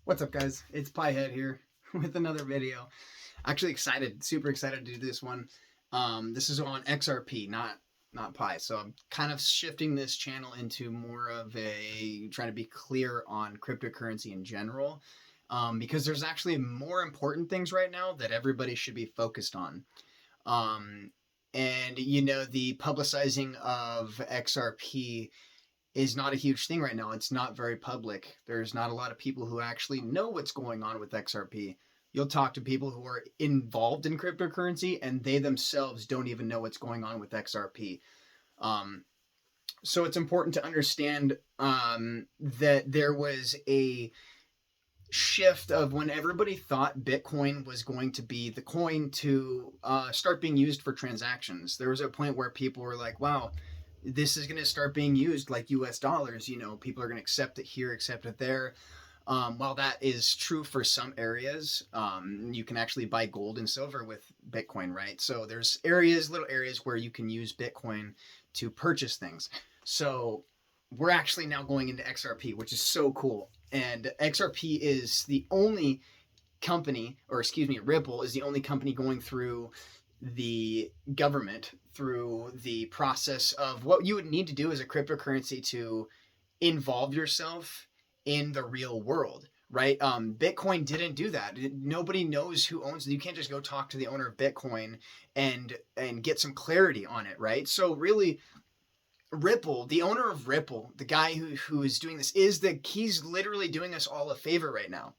What's up, guys? It's Piehead here with another video. Actually excited, super excited to do this one. This is on XRP, not Pi. So I'm kind of shifting this channel into more of a trying to be clear on cryptocurrency in general, because there's actually more important things right now that everybody should be focused on. And you know, the publicizing of XRP is not a huge thing right now. It's not very public. There's not a lot of people who actually know what's going on with XRP. You'll talk to people who are involved in cryptocurrency and they themselves don't even know what's going on with XRP. So it's important to understand that there was a shift of when everybody thought Bitcoin was going to be the coin to start being used for transactions. There was a point where people were like, wow, this is going to start being used like US dollars. You know, people are going to accept it here, accept it there. While that is true for some areas, you can actually buy gold and silver with Bitcoin, right? So there's little areas where you can use Bitcoin to purchase things. So we're actually now going into XRP, which is so cool. And XRP is the only company, or excuse me, Ripple is the only company going through the government, through the process of what you would need to do as a cryptocurrency to involve yourself in the real world, right? Bitcoin didn't do that. Nobody knows who owns it. You can't just go talk to the owner of Bitcoin and get some clarity on it, right? So really, Ripple, the owner of Ripple, the guy who is doing this, he's literally doing us all a favor right now,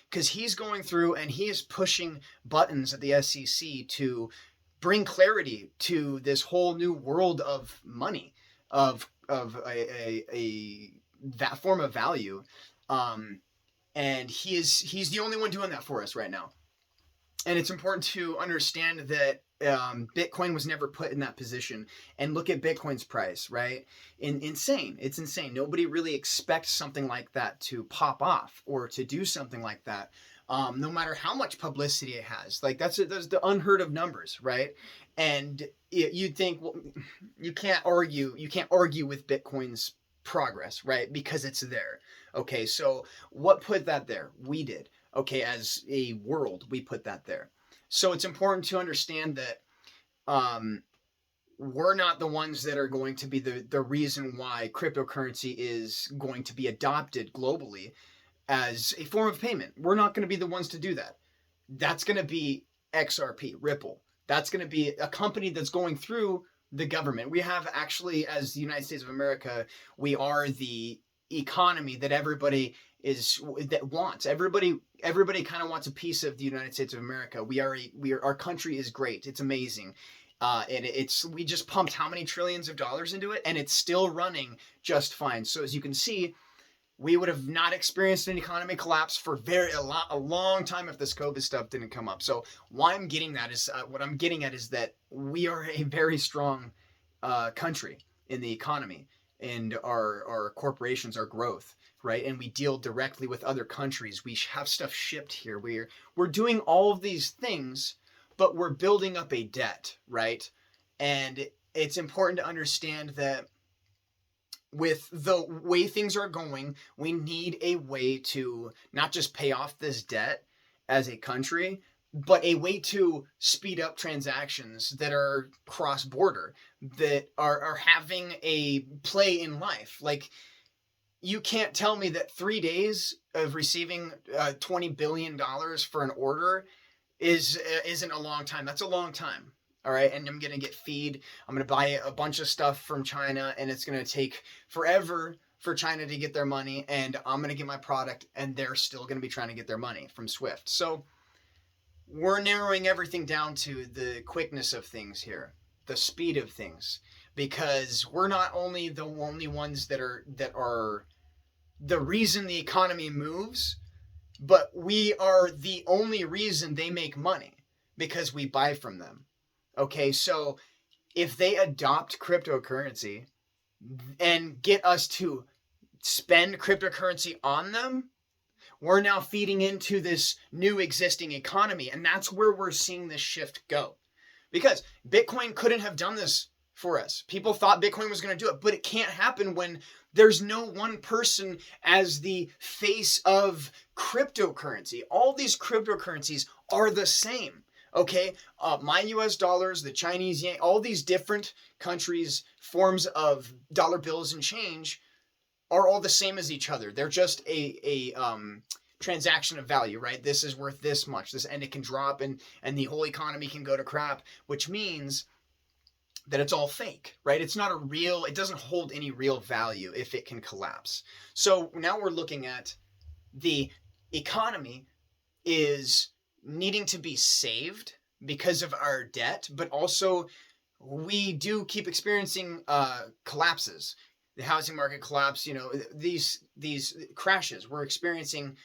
because he's going through and he is pushing buttons at the SEC to bring clarity to this whole new world of money, of that form of value, and he's the only one doing that for us right now. And it's important to understand that Bitcoin was never put in that position. And look at Bitcoin's price, right? Insane. It's insane. Nobody really expects something like that to pop off or to do something like that. No matter how much publicity it has, like that's the unheard of numbers, right? And you'd think, well, you can't argue with Bitcoin's progress, right? Because it's there. Okay, so what put that there? We did. Okay, as a world, we put that there. So it's important to understand that we're not the ones that are going to be the reason why cryptocurrency is going to be adopted globally as a form of payment. We're not going to be the ones to do that. That's going to be XRP, Ripple. That's going to be a company that's going through the government. We have actually, as the United States of America, we are the economy that everybody wants. Everybody kind of wants a piece of the United States of America. Our country is great. It's amazing. And we just pumped how many trillions of dollars into it, and it's still running just fine. So as you can see, we would have not experienced an economic collapse for a long time if this COVID stuff didn't come up. So why I'm getting that is what I'm getting at is that we are a very strong country in the economy and our corporations, our growth, right? And we deal directly with other countries. We have stuff shipped here. We're doing all of these things, but we're building up a debt, right? And it's important to understand that with the way things are going, we need a way to not just pay off this debt as a country, but a way to speed up transactions that are cross-border, that are having a play in life. Like, you can't tell me that 3 days of receiving $20 billion for an order isn't a long time. That's a long time. All right, and I'm going to get feed. I'm going to buy a bunch of stuff from China, and it's going to take forever for China to get their money, and I'm going to get my product, and they're still going to be trying to get their money from SWIFT. So we're narrowing everything down to the quickness of things here, the speed of things, because we're not only the only ones that are the reason the economy moves, but we are the only reason they make money, because we buy from them. Okay, so if they adopt cryptocurrency and get us to spend cryptocurrency on them, we're now feeding into this new existing economy. And that's where we're seeing this shift go. Because Bitcoin couldn't have done this for us. People thought Bitcoin was going to do it, but it can't happen when there's no one person as the face of cryptocurrency. All these cryptocurrencies are the same. Okay, my US dollars, the Chinese yen, all these different countries' forms of dollar bills and change are all the same as each other. They're just a transaction of value, right? This is worth this much, this, and it can drop, and the whole economy can go to crap, which means that it's all fake, right? It's not a real, it doesn't hold any real value if it can collapse. So now we're looking at the economy is needing to be saved because of our debt, but also we do keep experiencing collapses. The housing market collapse, these crashes we're experiencing,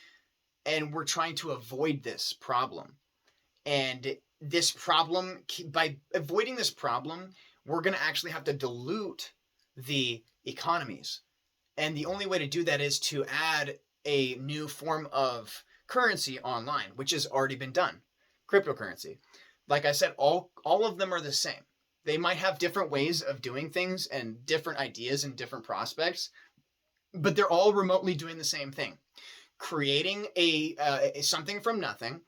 and we're trying to avoid this problem. And this problem, by avoiding this problem, we're going to actually have to dilute the economies. And the only way to do that is to add a new form of currency online, which has already been done, cryptocurrency. Like I said, all of them are the same. They might have different ways of doing things and different ideas and different prospects, but they're all remotely doing the same thing. Creating something from nothing,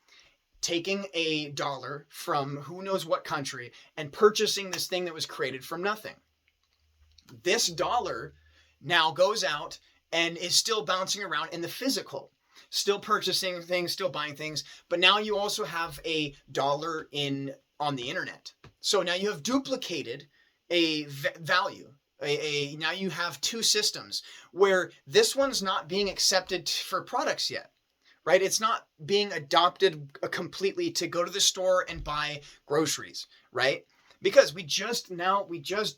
taking a dollar from who knows what country and purchasing this thing that was created from nothing. This dollar now goes out and is still bouncing around in the physical, still purchasing things, still buying things, but now you also have a dollar on the internet. So now you have duplicated a value. Now you have two systems where this one's not being accepted for products yet, right? It's not being adopted completely to go to the store and buy groceries, right? Because we just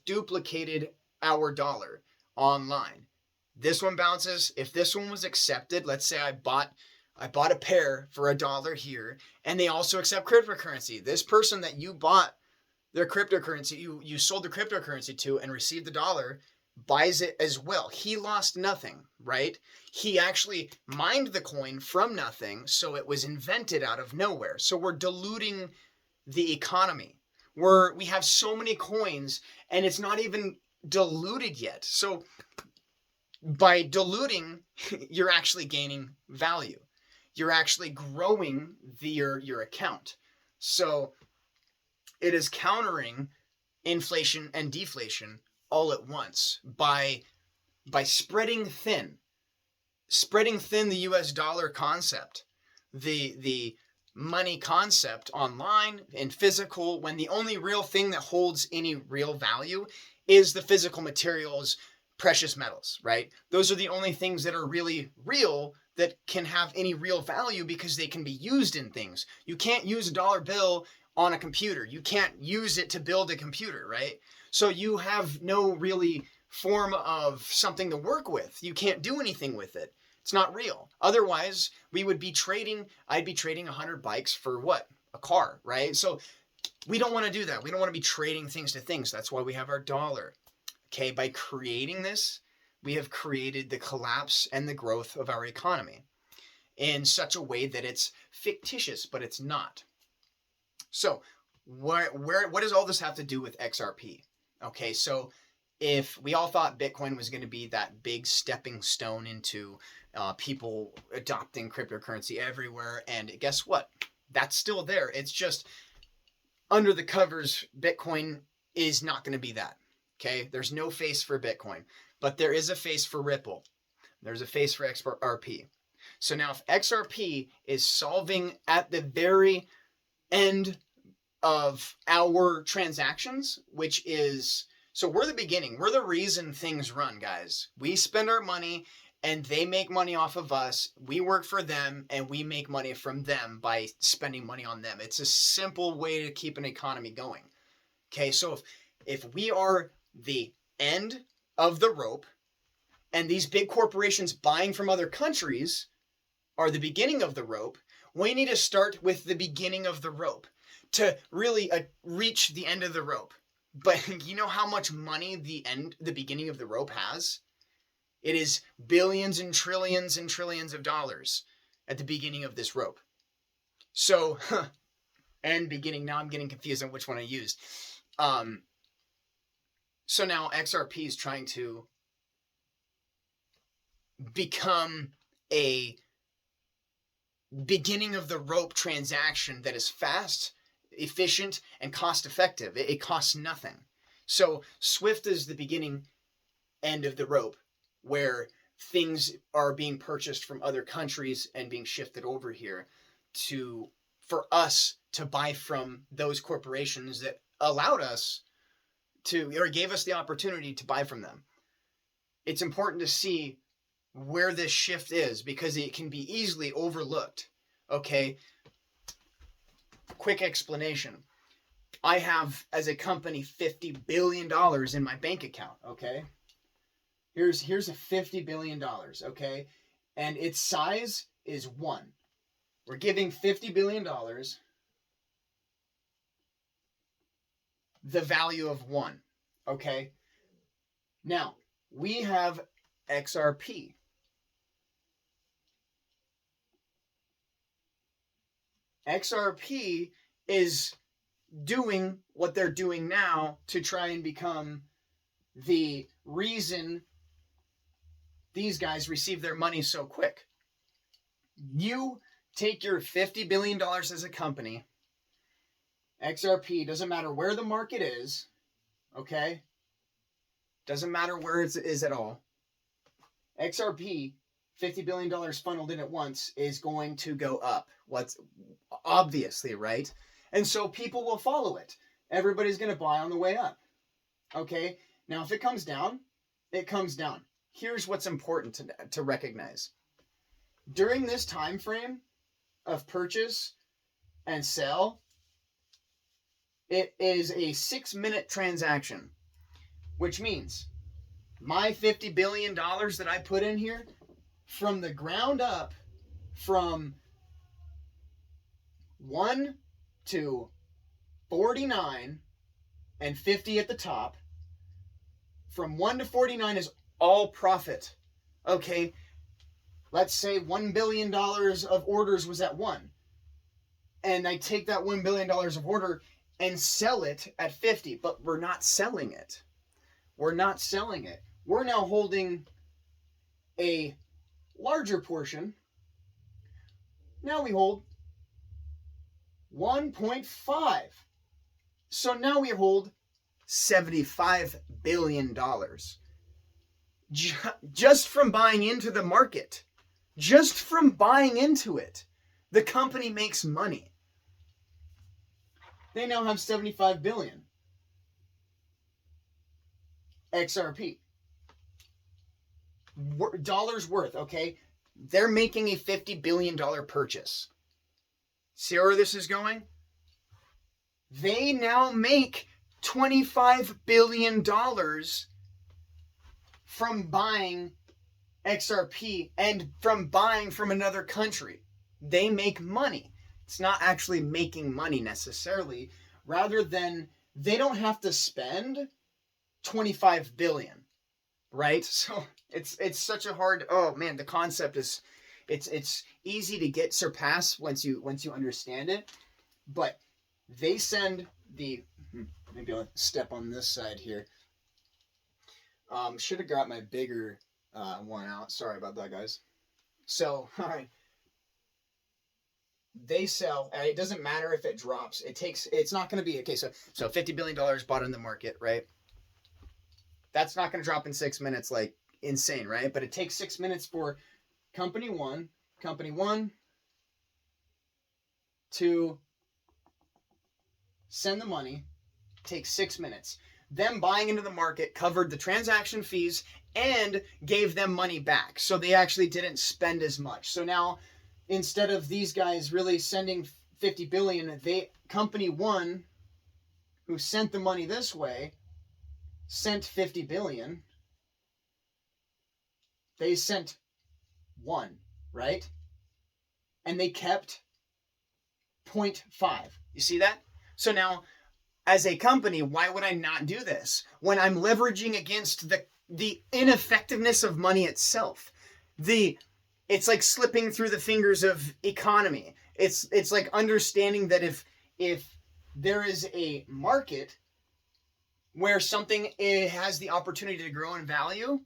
duplicated our dollar online. This one bounces. If this one was accepted, let's say I bought a pair for $1 here, and they also accept cryptocurrency. This person that you bought their cryptocurrency, you sold the cryptocurrency to and received the dollar, buys it as well. He lost nothing, right? He actually mined the coin from nothing, so it was invented out of nowhere. So we're diluting the economy. We have so many coins, and it's not even diluted yet. So by diluting, you're actually gaining value. You're actually growing your account. So it is countering inflation and deflation all at once by spreading thin the US dollar concept, the money concept online and physical, when the only real thing that holds any real value is the physical materials, precious metals, right? Those are the only things that are really real that can have any real value because they can be used in things. You can't use a dollar bill on a computer. You can't use it to build a computer, right? So you have no really form of something to work with. You can't do anything with it. It's not real. Otherwise, I'd be trading 100 bikes for what? A car, right? So we don't want to do that. We don't want to be trading things to things. That's why we have our dollar. Okay, by creating this, we have created the collapse and the growth of our economy in such a way that it's fictitious, but it's not. So what does all this have to do with XRP? Okay, so if we all thought Bitcoin was going to be that big stepping stone into people adopting cryptocurrency everywhere, and guess what? That's still there. It's just under the covers, Bitcoin is not going to be that. Okay, there's no face for Bitcoin, but there is a face for Ripple. There's a face for XRP. So now if XRP is solving at the very end of our transactions, which is, so we're the beginning, we're the reason things run, guys. We spend our money and they make money off of us. We work for them and we make money from them by spending money on them. It's a simple way to keep an economy going. Okay, so if we are the end of the rope and these big corporations buying from other countries are the beginning of the rope, we need to start with the beginning of the rope to really reach the end of the rope. But you know how much money the beginning of the rope has? It is billions and trillions of dollars at the beginning of this rope. So, and beginning, now I'm getting confused on which one I used. So now XRP is trying to become a beginning of the rope transaction that is fast, efficient, and cost effective. It costs nothing. So Swift is the beginning end of the rope where things are being purchased from other countries and being shifted over here for us to buy from those corporations that allowed us to, or gave us the opportunity to buy from them. It's important to see where this shift is because it can be easily overlooked. Okay, quick explanation. I have, as a company, $50 billion in my bank account, okay? Here's a $50 billion, okay? And its size is 1. We're giving $50 billion the value of 1, okay? Now, we have XRP. XRP is doing what they're doing now to try and become the reason these guys receive their money so quick. You take your $50 billion as a company, XRP, doesn't matter where the market is, okay? Doesn't matter where it is at all. XRP, $50 billion funneled in at once, is going to go up. What's obviously, right? And so people will follow it. Everybody's going to buy on the way up. Okay? Now, if it comes down, it comes down. Here's what's important to recognize. During this time frame of purchase and sell, it is a 6-minute transaction, which means my $50 billion that I put in here, from the ground up, from 1 to 49 and 50 at the top, from 1 to 49 is all profit. Okay, let's say $1 billion of orders was at 1. And I take that $1 billion of order and sell it at 50, but we're not selling it. We're not selling it. We're now holding a larger portion. Now we hold 1.5. So now we hold $75 billion. Just from buying into the market. Just from buying into it. The company makes money. They now have 75 billion. XRP. Dollars worth, okay? They're making a $50 billion purchase. See where this is going? They now make $25 billion from buying XRP and from buying from another country. They make money. It's not actually making money necessarily. Rather than, they don't have to spend 25 billion, right? So it's such a hard, oh man, the concept is, it's easy to get Surpass once you understand it, but they send the, maybe I'll step on this side here. Should have got my bigger one out. Sorry about that, guys. So, all right. They sell, and it doesn't matter if it drops. It's not going to be, okay, so $50 billion bought in the market, right? That's not going to drop in 6 minutes like insane, right? But it takes 6 minutes for company one to send the money. Takes 6 minutes. Them buying into the market covered the transaction fees and gave them money back. So they actually didn't spend as much. So now, instead of these guys really sending 50 billion, company one, who sent the money this way, sent 50 billion. They sent 1, right? And they kept 0.5. You see that? So now, as a company, why would I not do this? When I'm leveraging against the ineffectiveness of money itself. It's like slipping through the fingers of economy. It's like understanding that if there is a market where something has the opportunity to grow in value,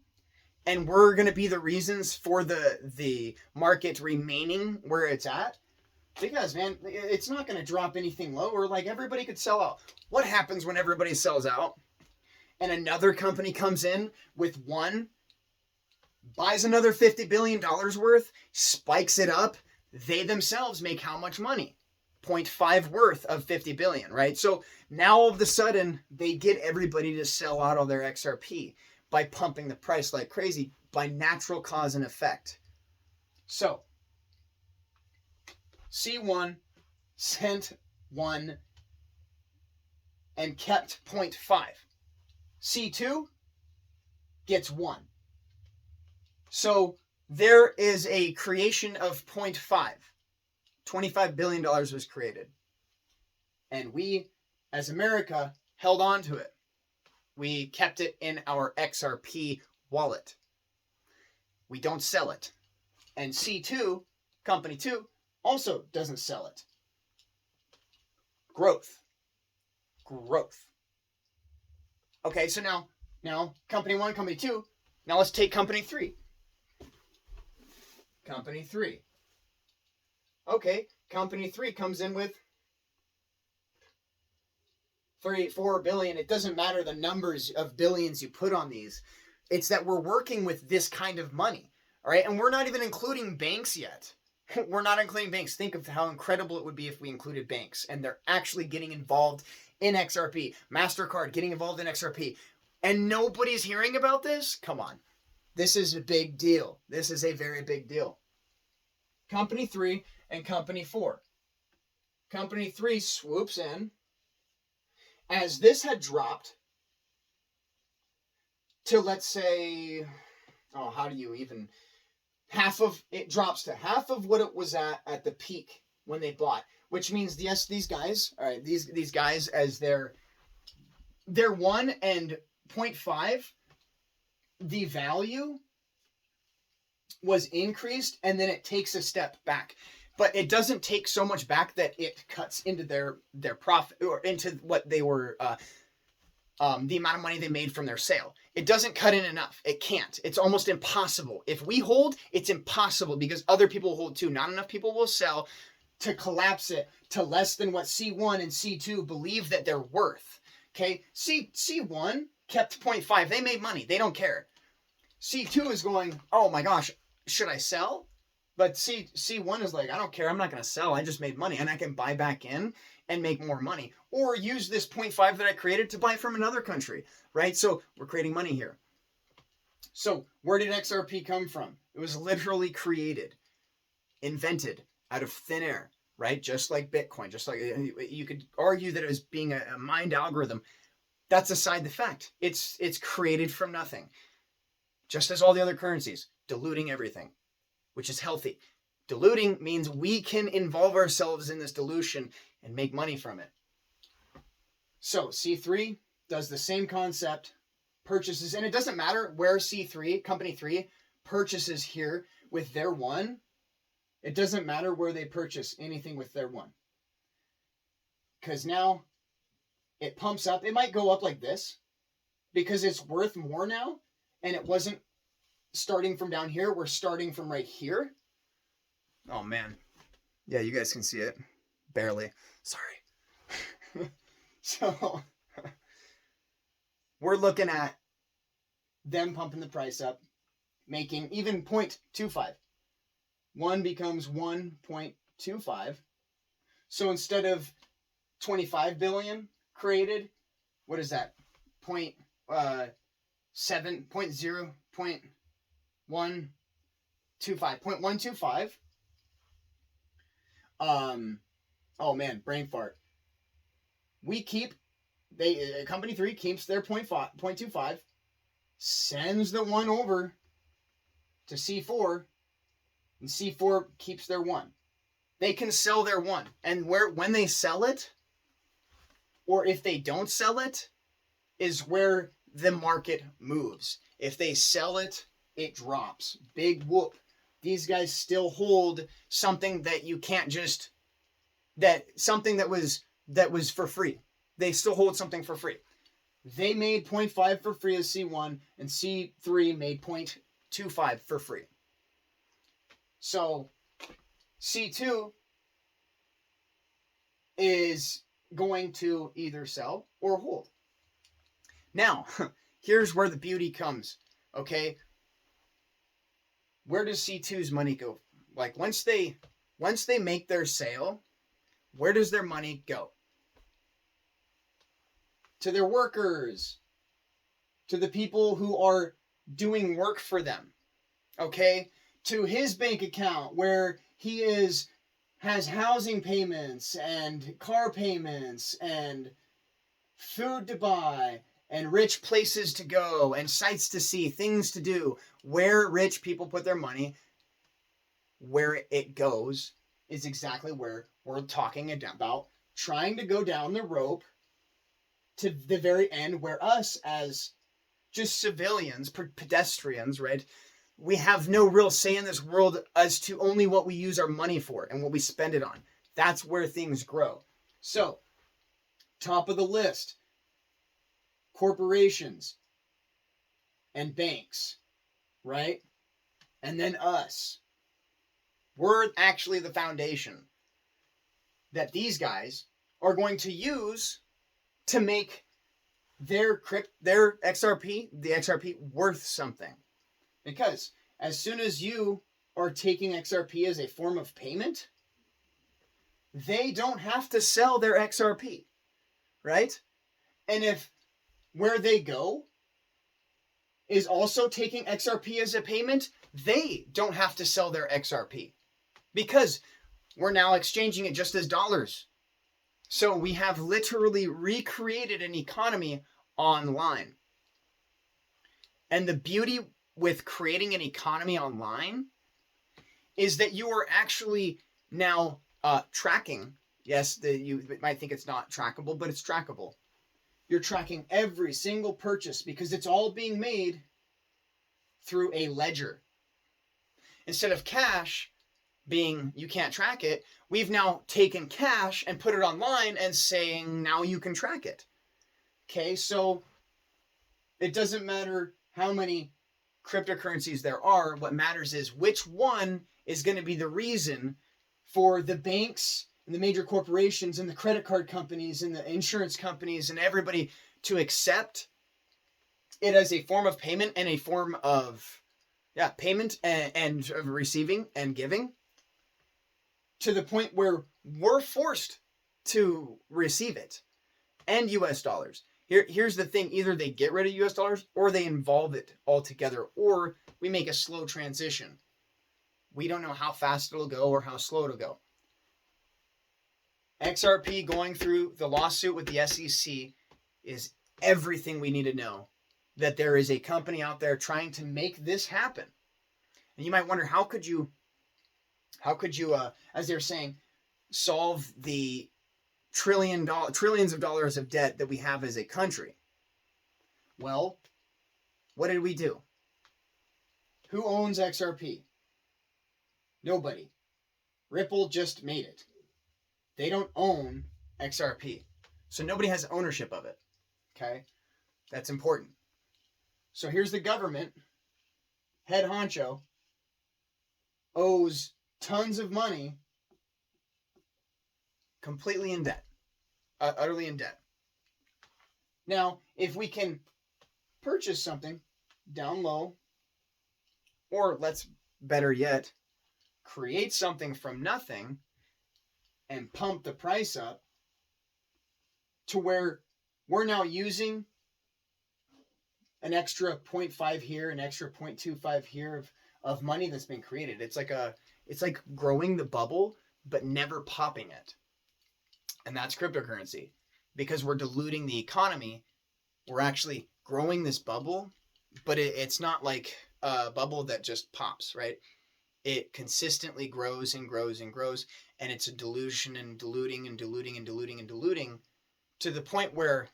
and we're going to be the reasons for the market remaining where it's at. Because, man, it's not going to drop anything lower. Like, everybody could sell out. What happens when everybody sells out and another company comes in with one, buys another $50 billion worth, spikes it up? They themselves make how much money? 0.5 worth of 50 billion, right? So now all of a sudden they get everybody to sell out all their XRP by pumping the price like crazy by natural cause and effect. So C1 sent 1 and kept 0.5. C2 gets 1. So there is a creation of 0.5. $25 billion was created. And we, as America, held on to it. We kept it in our XRP wallet. We don't sell it. And C2, company 2, also doesn't sell it. Growth. Okay, so now company 1, company 2. Now let's take company 3. Company 3. Okay, company 3 comes in with 4 billion. It doesn't matter the numbers of billions you put on these. It's that we're working with this kind of money. All right, and we're not even including banks yet. We're not including banks. Think of how incredible it would be if we included banks and they're actually getting involved in XRP. MasterCard getting involved in XRP. And nobody's hearing about this? Come on. This is a big deal. This is a very big deal. Company 3 and company 4. Company 3 swoops in. As this had dropped to, let's say, how do you even... it drops to half of what it was at the peak when they bought, which means, yes, these guys, all right, these guys, as they're 1 and 0.5, the value was increased, and then it takes a step back. But it doesn't take so much back that it cuts into their profit, or into what they were, the amount of money they made from their sale. It doesn't cut in enough. It can't. It's almost impossible. If we hold, it's impossible because other people hold too. Not enough people will sell to collapse it to less than what C1 and C2 believe that they're worth. Okay? C1 kept 0.5. They made money. They don't care. C2 is going, oh my gosh, should I sell? But C1 is like, I don't care. I'm not going to sell. I just made money and I can buy back in and make more money, or use this 0.5 that I created to buy from another country, right? So we're creating money here. So where did XRP come from? It was literally created, invented out of thin air, right? Just like Bitcoin, just like you could argue that it was being a mined algorithm. That's aside the fact. It's created from nothing, just as all the other currencies, diluting everything, which is healthy. Diluting means we can involve ourselves in this dilution and make money from it. So C3 does the same concept, purchases, and it doesn't matter where C3, company 3, purchases here with their 1. It doesn't matter where they purchase anything with their 1. Because now it pumps up. It might go up like this because it's worth more now, and it wasn't starting from down here. We're starting from right here. Oh, man. Yeah, you guys can see it. Barely. Sorry. So, we're looking at them pumping the price up, making even 0.25. 1 becomes 1.25. So instead of 25 billion created, what is that? 0.0.125. 0.125. Oh man, brain fart. Company 3 keeps their 0.25, sends the 1 over to C4, and C4 keeps their 1. They can sell their 1, and when they sell it, or if they don't sell it, is where the market moves. If they sell it, it drops. Big whoop. These guys still hold something that you can't just, something that was for free. They still hold something for free. They made 0.5 for free as C1, and C3 made 0.25 for free. So C2 is going to either sell or hold. Now, here's where the beauty comes, okay? Where does C2's money go? Like once they make their sale, where does their money go? To their workers, to the people who are doing work for them, okay? To his bank account where he has housing payments and car payments and food to buy and rich places to go and sights to see, things to do. Where rich people put their money, where it goes is exactly where we're talking about trying to go down the rope to the very end, where us as just civilians, pedestrians, right? We have no real say in this world as to only what we use our money for and what we spend it on. That's where things grow. So, top of the list, corporations and banks, right? And then us. We're actually the foundation that these guys are going to use to make their XRP, the XRP, worth something. Because as soon as you are taking XRP as a form of payment, they don't have to sell their XRP, right? And if where they go is also taking XRP as a payment, they don't have to sell their XRP because we're now exchanging it just as dollars. So we have literally recreated an economy online. And the beauty with creating an economy online is that you are actually now tracking. Yes, you might think it's not trackable, but it's trackable. You're tracking every single purchase because it's all being made through a ledger. Instead of cash being, you can't track it, we've now taken cash and put it online and saying, now you can track it. Okay, so it doesn't matter how many cryptocurrencies there are. What matters is which one is going to be the reason for the banks and the major corporations and the credit card companies and the insurance companies and everybody to accept it as a form of payment and a form of payment and receiving and giving, to the point where we're forced to receive it and US dollars. Here's the thing, either they get rid of US dollars or they involve it altogether, or we make a slow transition. We don't know how fast it'll go or how slow it'll go. XRP going through the lawsuit with the SEC is everything we need to know, that there is a company out there trying to make this happen. And you might wonder, how could you, as they're saying, solve the trillions of dollars of debt that we have as a country? Well, what did we do? Who owns XRP? Nobody. Ripple just made it. They don't own XRP. So nobody has ownership of it. Okay? That's important. So here's the government, head honcho, owes tons of money, completely in debt, utterly in debt. Now, if we can purchase something down low, or let's better yet, create something from nothing and pump the price up to where we're now using an extra 0.5 here, an extra 0.25 here of money that's been created. It's like growing the bubble, but never popping it. And that's cryptocurrency. Because we're diluting the economy, we're actually growing this bubble, but it's not like a bubble that just pops, right? It consistently grows and grows and grows, and it's a dilution and diluting and diluting and diluting and diluting to the point where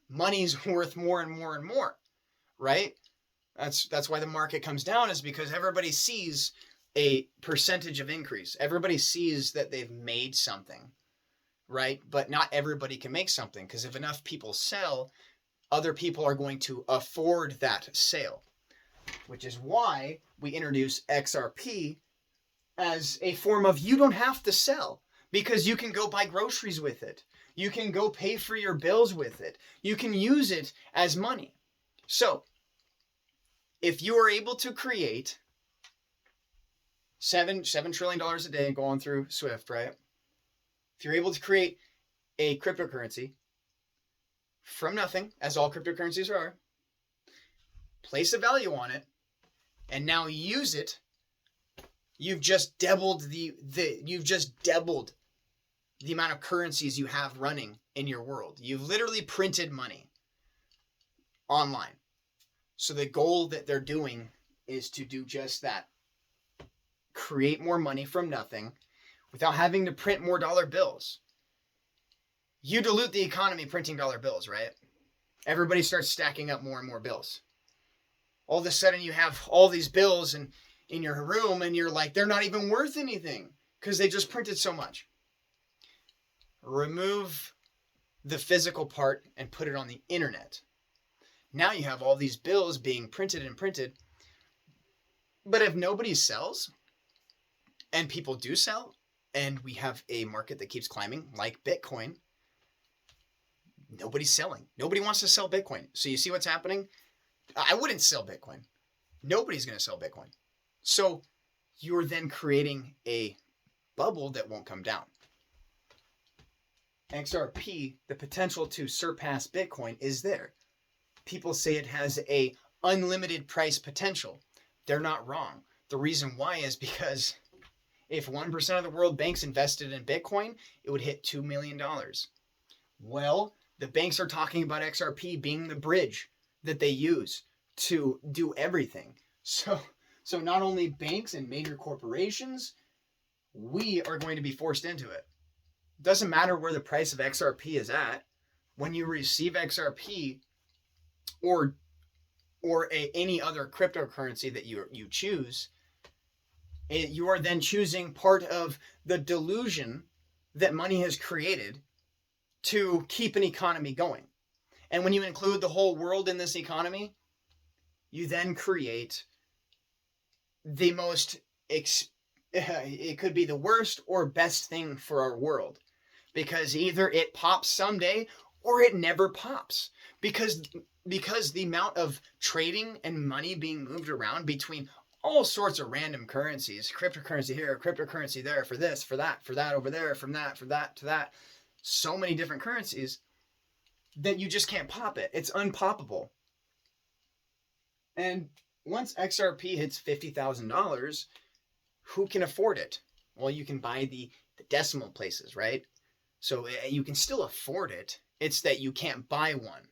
money's worth more and more and more, right? That's why the market comes down, is because everybody sees a percentage of increase. Everybody sees that they've made something, right? But not everybody can make something, because if enough people sell, other people are going to afford that sale. which is why we introduce XRP as a form of you don't have to sell, because you can go buy groceries with it. You can go pay for your bills with it. You can use it as money. So if you are able to create $7 trillion a day going through Swift, right? If you're able to create a cryptocurrency from nothing, as all cryptocurrencies are, place a value on it, and now use it, you've just doubled the amount of currencies you have running in your world. You've literally printed money online. So the goal that they're doing is to do just that. Create more money from nothing without having to print more dollar bills. You dilute the economy printing dollar bills, right? Everybody starts stacking up more and more bills. All of a sudden you have all these bills in your room and you're like, they're not even worth anything because they just printed so much. Remove the physical part and put it on the internet. Now you have all these bills being printed and printed. But if nobody sells, and people do sell, and we have a market that keeps climbing, like Bitcoin, nobody's selling. Nobody wants to sell Bitcoin. So you see what's happening? I wouldn't sell Bitcoin. Nobody's going to sell Bitcoin. So you're then creating a bubble that won't come down. XRP, the potential to surpass Bitcoin is there. People say it has a unlimited price potential. They're not wrong. The reason why is because if 1% of the world banks invested in Bitcoin, it would hit $2 million. Well, the banks are talking about XRP being the bridge that they use to do everything. So not only banks and major corporations, we are going to be forced into it. Doesn't matter where the price of XRP is at. When you receive XRP or any other cryptocurrency that you choose, you are then choosing part of the delusion that money has created to keep an economy going. And when you include the whole world in this economy, you then create the most, it could be the worst or best thing for our world. Because either it pops someday or it never pops. Because the amount of trading and money being moved around between all sorts of random currencies, cryptocurrency here, cryptocurrency there, for this, for that over there, from that to that, so many different currencies that you just can't pop it. It's unpoppable. And once XRP hits $50,000, who can afford it? Well, you can buy the decimal places, right? So you can still afford it. It's that you can't buy one.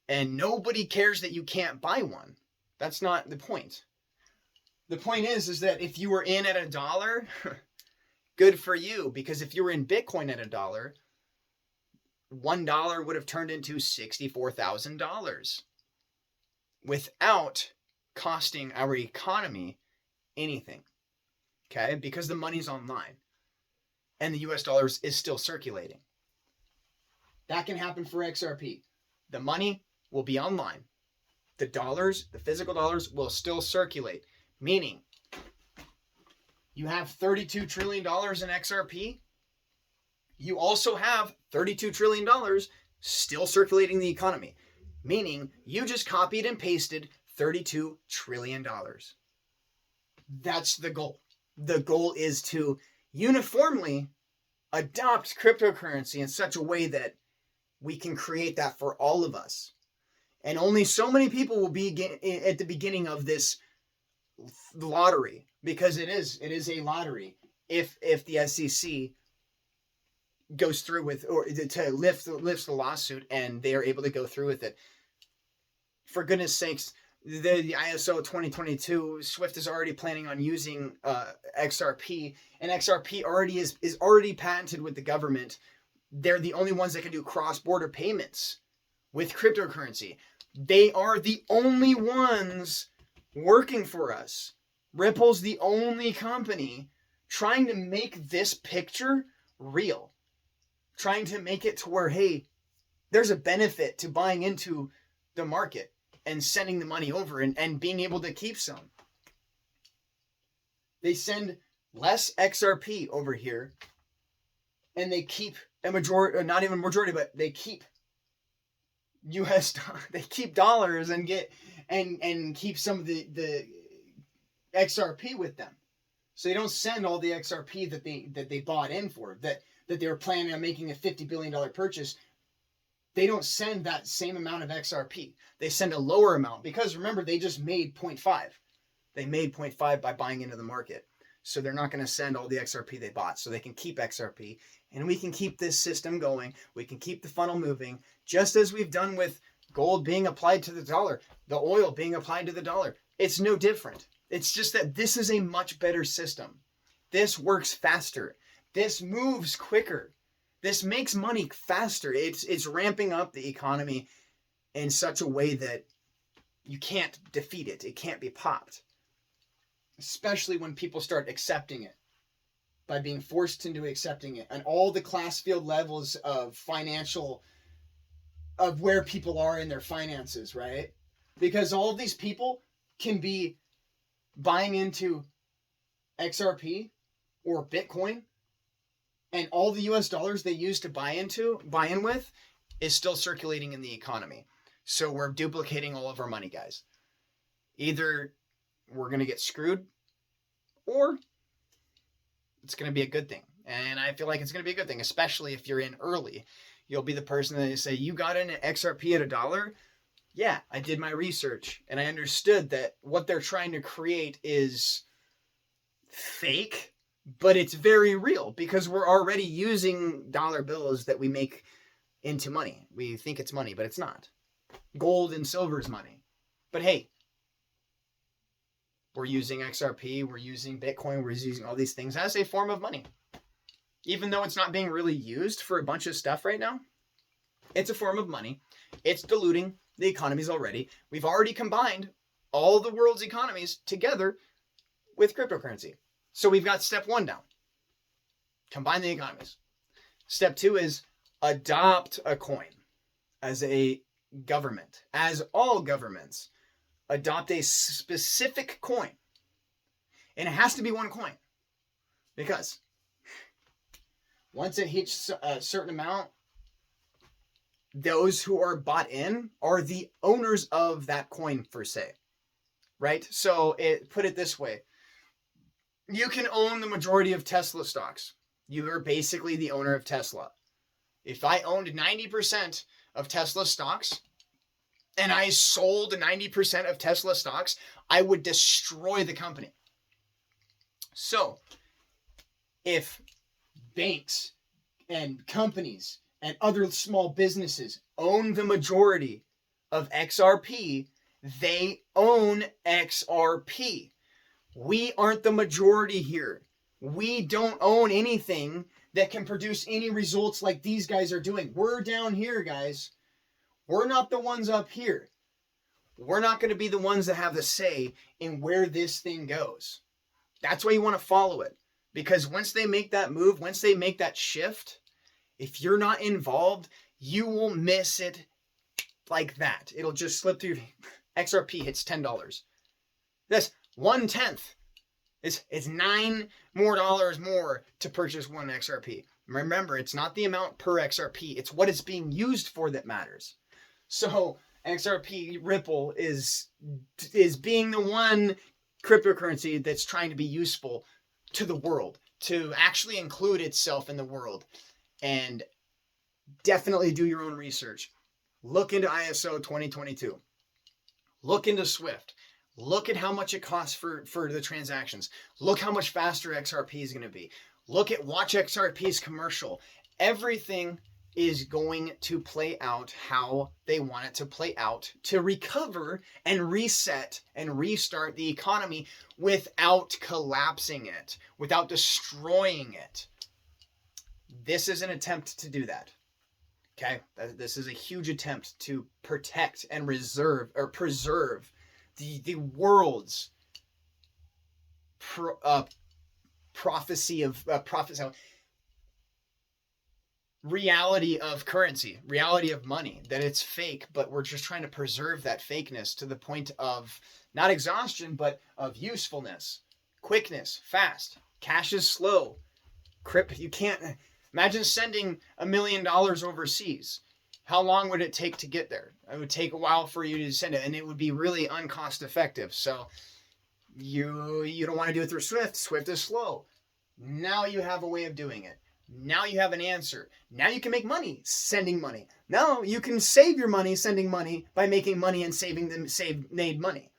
And nobody cares that you can't buy one. That's not the point. The point is that if you were in at $1, good for you. Because if you were in Bitcoin at $1, $1 would have turned into $64,000 without costing our economy anything. Okay? Because the money's online. And the US dollar is still circulating. That can happen for XRP. The money will be online. The dollars, the physical dollars, will still circulate. Meaning, you have $32 trillion in XRP. You also have $32 trillion still circulating the economy. Meaning, you just copied and pasted $32 trillion. That's the goal. The goal is to uniformly adopt cryptocurrency in such a way that we can create that for all of us. And only so many people will be at the beginning of this lottery, because it is a lottery. If the SEC goes through with, or to lifts the lawsuit and they are able to go through with it, for goodness sakes, the ISO 2022, Swift is already planning on using XRP, and XRP already is already patented with the government. They're the only ones that can do cross-border payments with cryptocurrency. They are the only ones working for us. Ripple's the only company trying to make this picture real. Trying to make it to where, hey, there's a benefit to buying into the market. and sending the money over and being able to keep some. They send less XRP over here, and they keep a majority, not even majority, but they keep they keep dollars and keep some of the XRP with them. So they don't send all the XRP that they bought in for, that they were planning on making a $50 billion purchase. They don't send that same amount of XRP. They send a lower amount because remember, they just made 0.5. They made 0.5 by buying into the market. So they're not going to send all the XRP they bought. So they can keep XRP, and we can keep this system going. We can keep the funnel moving, just as we've done with gold being applied to the dollar, the oil being applied to the dollar. It's no different. It's just that this is a much better system. This works faster. This moves quicker. This makes money faster. It's ramping up the economy in such a way that you can't defeat it. It can't be popped. Especially when people start accepting it, by being forced into accepting it, and all the class field levels of where people are in their finances, right? Because all of these people can be buying into XRP or Bitcoin, and all the US dollars they use to buy in with is still circulating in the economy. So we're duplicating all of our money, guys. Either we're going to get screwed, or it's going to be a good thing. And I feel like it's going to be a good thing, especially if you're in early. You'll be the person that say, you got in an XRP at $1? Yeah, I did my research, and I understood that what they're trying to create is fake, but it's very real because we're already using dollar bills that we make into money. We think it's money, but it's not. Gold and silver is money. But hey, we're using XRP, we're using Bitcoin, we're using all these things as a form of money. Even though it's not being really used for a bunch of stuff right now, it's a form of money. It's diluting the economies already. We've already combined all the world's economies together with cryptocurrency. So we've got step 1 down. Combine the economies. Step 2 is adopt a coin as a government. As all governments, adopt a specific coin. And it has to be one coin. Because once it hits a certain amount, those who are bought in are the owners of that coin, per se. Right? So put it this way. You can own the majority of Tesla stocks. You are basically the owner of Tesla. If I owned 90% of Tesla stocks, and I sold 90% of Tesla stocks, I would destroy the company. So, if banks and companies and other small businesses own the majority of XRP, they own XRP. We aren't the majority here. We don't own anything that can produce any results like these guys are doing. We're down here, guys. We're not the ones up here. We're not going to be the ones that have the say in where this thing goes. That's why you want to follow it. Because once they make that move, once they make that shift, if you're not involved, you will miss it like that. It'll just slip through. XRP hits $10. That's 1/10. It's $9 more to purchase one XRP. Remember, it's not the amount per XRP. It's what it's being used for that matters. So XRP Ripple is being the one cryptocurrency that's trying to be useful to the world, to actually include itself in the world. And definitely do your own research. Look into ISO 2022. Look into Swift. Look at how much it costs for the transactions. Look how much faster XRP is going to be. Watch XRP's commercial. Everything is going to play out how they want it to play out to recover and reset and restart the economy without collapsing it, without destroying it. This is an attempt to do that. Okay? This is a huge attempt to protect and preserve the world's prophecy of reality of currency, reality of money, that it's fake, but we're just trying to preserve that fakeness to the point of not exhaustion, but of usefulness, quickness, fast. Cash is slow. You can't imagine sending $1 million overseas. How long would it take to get there? It would take a while for you to send it, and it would be really uncost effective. So you don't want to do it through Swift. Swift is slow. Now you have a way of doing it. Now you have an answer. Now you can make money sending money. Now you can save your money sending money by making money and made money.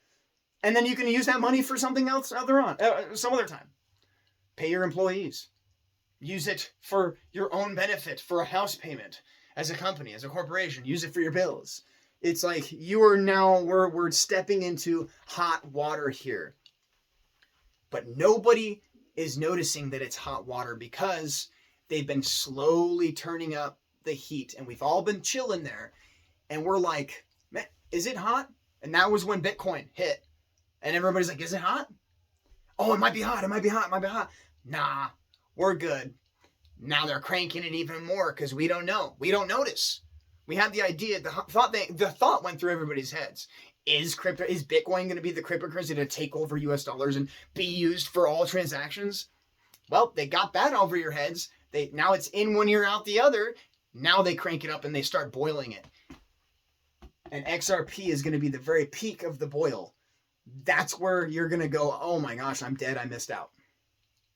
And then you can use that money for something else some other time. Pay your employees. Use it for your own benefit, for a house payment, as a company, as a corporation. Use it for your bills. It's like we're stepping into hot water here. But nobody is noticing that it's hot water because they've been slowly turning up the heat, and we've all been chilling there. And we're like, man, is it hot? And that was when Bitcoin hit. And everybody's like, is it hot? Oh, it might be hot. It might be hot. It might be hot. Nah, we're good. Now they're cranking it even more because we don't know. We don't notice. We had the idea, the thought went through everybody's heads. Is Bitcoin going to be the cryptocurrency to take over US dollars and be used for all transactions? Well, they got that over your heads. Now it's in one ear, out the other. Now they crank it up and they start boiling it. And XRP is going to be the very peak of the boil. That's where you're going to go, oh my gosh, I'm dead. I missed out.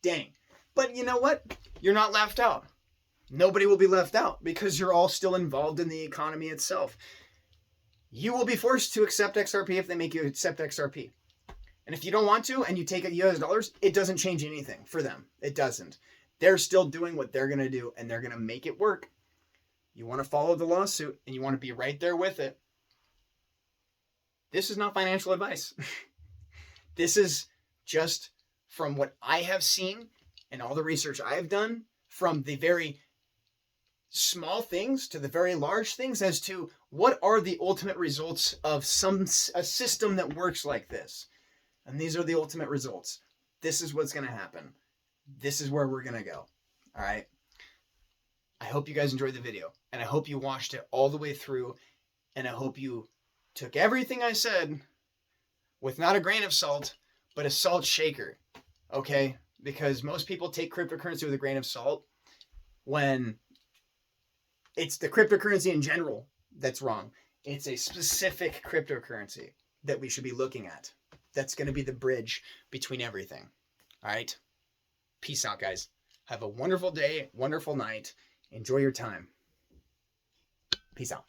Dang. But you know what? You're not left out. Nobody will be left out because you're all still involved in the economy itself. You will be forced to accept XRP if they make you accept XRP. And if you don't want to and you take US dollars, it doesn't change anything for them. It doesn't. They're still doing what they're going to do, and they're going to make it work. You want to follow the lawsuit and you want to be right there with it. This is not financial advice. This is just from what I have seen and all the research I have done, from the very small things to the very large things, as to what are the ultimate results of a system that works like this. And these are the ultimate results. This is what's going to happen. This is where we're going to go. All right. I hope you guys enjoyed the video, and I hope you watched it all the way through, and I hope you took everything I said with not a grain of salt, but a salt shaker. Okay? Because most people take cryptocurrency with a grain of salt when it's the cryptocurrency in general that's wrong. It's a specific cryptocurrency that we should be looking at. That's going to be the bridge between everything. All right? Peace out, guys. Have a wonderful day, wonderful night. Enjoy your time. Peace out.